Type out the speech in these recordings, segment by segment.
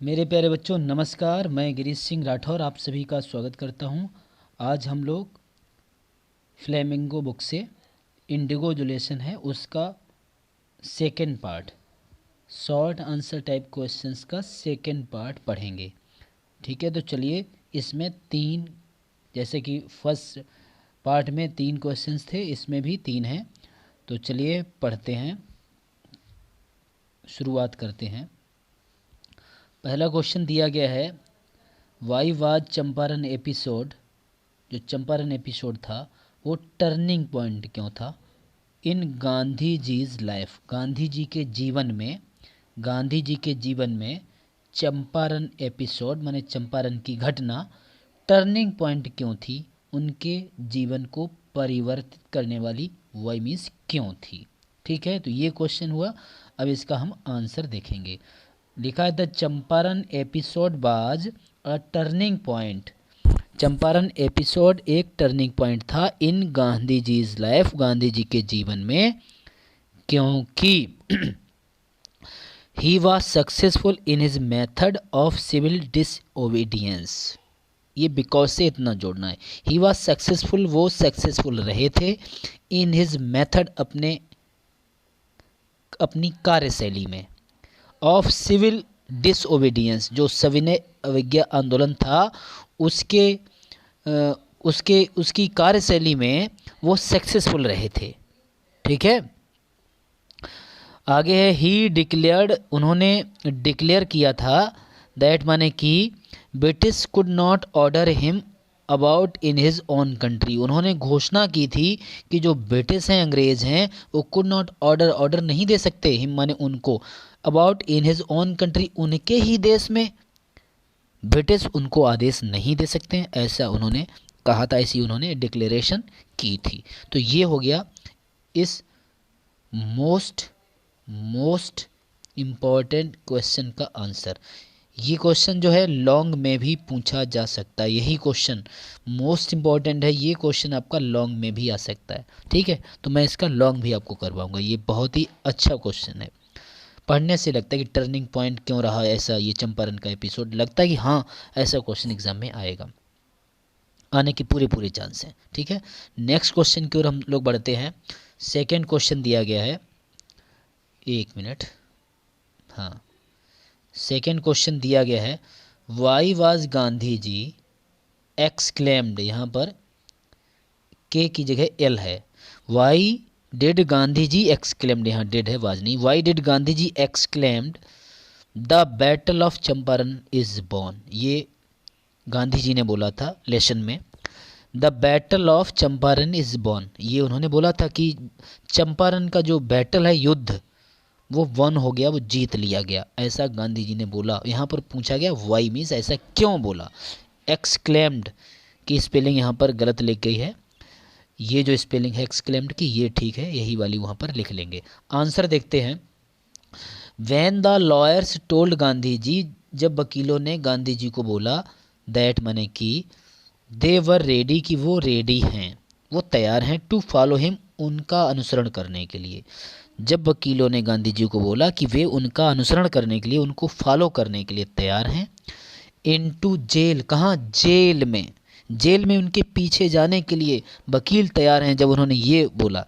मेरे प्यारे बच्चों नमस्कार। मैं गिरीश सिंह राठौर आप सभी का स्वागत करता हूं। आज हम लोग फ्लेमिंगो बुक से इंडिगो जो लेसन है उसका second part, short answer type questions का सेकंड पार्ट पढ़ेंगे। ठीक है, तो चलिए इसमें तीन, जैसे कि फर्स्ट पार्ट में तीन क्वेश्चंस थे, इसमें भी तीन हैं। तो चलिए पढ़ते हैं, शुरुआत करते हैं। पहला क्वेश्चन दिया गया है, वाई वाज चंपारण एपिसोड, जो चंपारण एपिसोड था वो टर्निंग पॉइंट क्यों था इन गांधी जीज लाइफ, गांधी जी के जीवन में, गांधी जी के जीवन में चंपारण एपिसोड माने चंपारण की घटना टर्निंग पॉइंट क्यों थी, उनके जीवन को परिवर्तित करने वाली वही मीन्स क्यों थी। ठीक है, तो ये क्वेश्चन हुआ। अब इसका हम आंसर देखेंगे। लिखा है the Champaran episode was a turning point. Champaran episode एक टर्निंग पॉइंट था इन गांधी जीज लाइफ, गांधी जी के जीवन में, क्योंकि he was successful in his method of civil disobedience. ये बिकॉज से इतना जोड़ना है। ही वॉज सक्सेसफुल, वो सक्सेसफुल रहे थे, इन हिज मेथड, अपनी कार्यशैली में, ऑफ सिविल डिसओबीडियंस, जो सविनय अवज्ञा आंदोलन था उसके उसकी कार्यशैली में वो सक्सेसफुल रहे थे। ठीक है, आगे है ही डिक्लेयर्ड, उन्होंने डिक्लेयर किया था, दैट माने कि British could not order him about in his own country. उन्होंने घोषणा की थी कि जो ब्रिटिश हैं, अंग्रेज हैं, वो कुड नॉट ऑर्डर नहीं दे सकते, हिम माने उनको, about in his own country, उनके ही देश में ब्रिटिश उनको आदेश नहीं दे सकते हैं, ऐसा उन्होंने कहा था, ऐसी उन्होंने डिक्लेरेशन की थी। तो ये हो गया इस मोस्ट इम्पॉर्टेंट क्वेश्चन का आंसर। ये क्वेश्चन जो है लॉन्ग में भी पूछा जा सकता है, यही क्वेश्चन मोस्ट इम्पॉर्टेंट है, ये क्वेश्चन आपका लॉन्ग में भी आ सकता है। ठीक है, तो मैं इसका लॉन्ग भी आपको करवाऊंगा। ये बहुत ही अच्छा क्वेश्चन है, पढ़ने से लगता है कि टर्निंग पॉइंट क्यों रहा ऐसा ये चंपारण का एपिसोड, लगता है कि हाँ ऐसा क्वेश्चन एग्जाम में आएगा, आने की पूरे चांस हैं। ठीक है, नेक्स्ट क्वेश्चन की ओर हम लोग बढ़ते हैं। सेकेंड क्वेश्चन दिया गया है, एक मिनट, हाँ, सेकेंड क्वेश्चन दिया गया है, why was Gandhi ji exclaimed, यहाँ पर के की जगह एल है, why did Gandhi ji exclaimed, यहाँ डिड है, वाज नहीं, why did Gandhi ji exclaimed the battle of Champaran is born. ये गांधी जी ने बोला था लेसन में, the battle of Champaran is born, ये उन्होंने बोला था कि चंपारण का जो बैटल है, युद्ध, वो वन हो गया, वो जीत लिया गया, ऐसा गांधी जी ने बोला। यहाँ पर पूछा गया वाई मीन्स ऐसा क्यों बोला। एक्सक्लेम्ड की स्पेलिंग यहाँ पर गलत लिख गई है, ये जो स्पेलिंग है एक्सक्लेम्ड की ये ठीक है, यही वाली वहाँ पर लिख लेंगे। आंसर देखते हैं। When the lawyers told Gandhi ji, जब वकीलों ने गांधी जी को बोला, दैट माने कि दे वर रेडी, कि वो रेडी हैं, वो तैयार हैं, टू फॉलो हिम, उनका अनुसरण करने के लिए। जब वकीलों ने गांधी जी को बोला कि वे उनका अनुसरण करने के लिए, उनको फॉलो करने के लिए तैयार हैं, इनटू जेल, कहाँ, जेल में, जेल में उनके पीछे जाने के लिए वकील तैयार हैं, जब उन्होंने ये बोला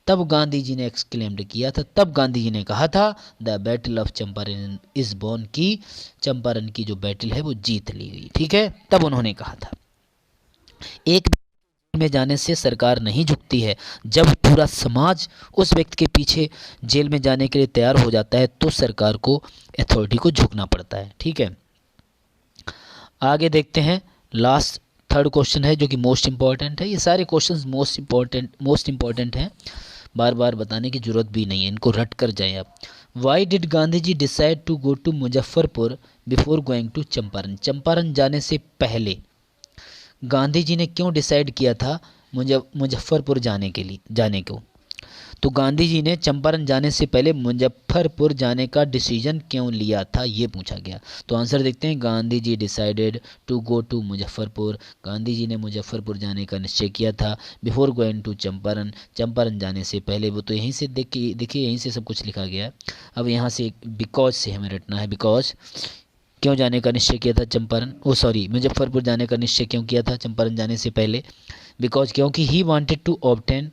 तब गांधी जी ने एक्सक्लेम्ड किया था, तब गांधी जी ने कहा था the battle of Champaran is born, की चंपारण की जो बैटल है वो जीत ली गई। ठीक है, तब उन्होंने कहा था। एक में जाने से सरकार नहीं झुकती है, जब पूरा समाज उस व्यक्ति के पीछे जेल में जाने के लिए तैयार हो जाता है तो सरकार को, अथॉरिटी को झुकना पड़ता है। ठीक है, आगे देखते हैं। लास्ट थर्ड क्वेश्चन है जो कि मोस्ट इंपॉर्टेंट है। ये सारे क्वेश्चंस मोस्ट इंपॉर्टेंट हैं, बार बार बताने की जरूरत भी नहीं है, इनको रट कर जाएं आप। Why did Gandhi ji decide to go to Muzaffarpur before going to Champaran. Champaran जाने से पहले गांधी जी ने क्यों डिसाइड किया था मुजफ्फरपुर जाने को। तो गांधी जी ने चंपारण जाने से पहले मुजफ्फरपुर जाने का डिसीजन क्यों लिया था, ये पूछा गया। तो आंसर देखते हैं। Gandhi ji decided to go to Muzaffarpur, Gandhi ji ने मुजफ्फरपुर जाने का निश्चय किया था, before going to Champaran, Champaran जाने से पहले। वो तो यहीं से देखिए यहीं से सब कुछ लिखा गया है। अब यहाँ से बिकॉज से हमें रटना है, बिकॉज क्यों जाने का निश्चय किया था चंपारण, मुजफ्फरपुर जाने का निश्चय क्यों किया था चंपारण जाने से पहले? बिकॉज क्योंकि he wanted to obtain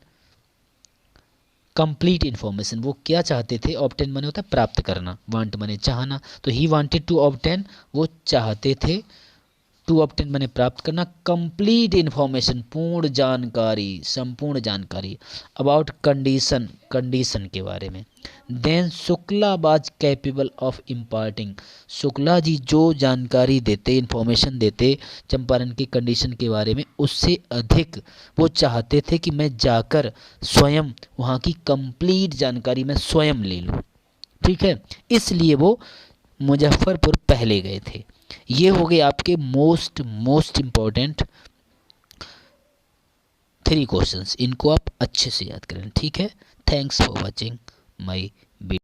complete information. वो क्या चाहते थे? ऑब्टेन माने होता है प्राप्त करना, वांट माने चाहना, तो ही वांटेड टू ऑब्टेन वो चाहते थे, टू ऑब्टेन माने प्राप्त करना, कंप्लीट इन्फॉर्मेशन पूर्ण जानकारी, संपूर्ण जानकारी, अबाउट कंडीशन, कंडीशन के बारे में। Then Shukla was capable of imparting, Shukla ji जो जानकारी देते, इन्फॉर्मेशन देते चंपारण की कंडीशन के बारे में, उससे अधिक वो चाहते थे कि मैं जाकर स्वयं वहाँ की कंप्लीट जानकारी मैं स्वयं ले लूँ। ठीक है, इसलिए वो मुजफ्फरपुर पहले गए थे। ये हो गए आपके मोस्ट इम्पॉर्टेंट 3 क्वेश्चंस, इनको आप अच्छे से याद करें। ठीक है, thanks for watching my video.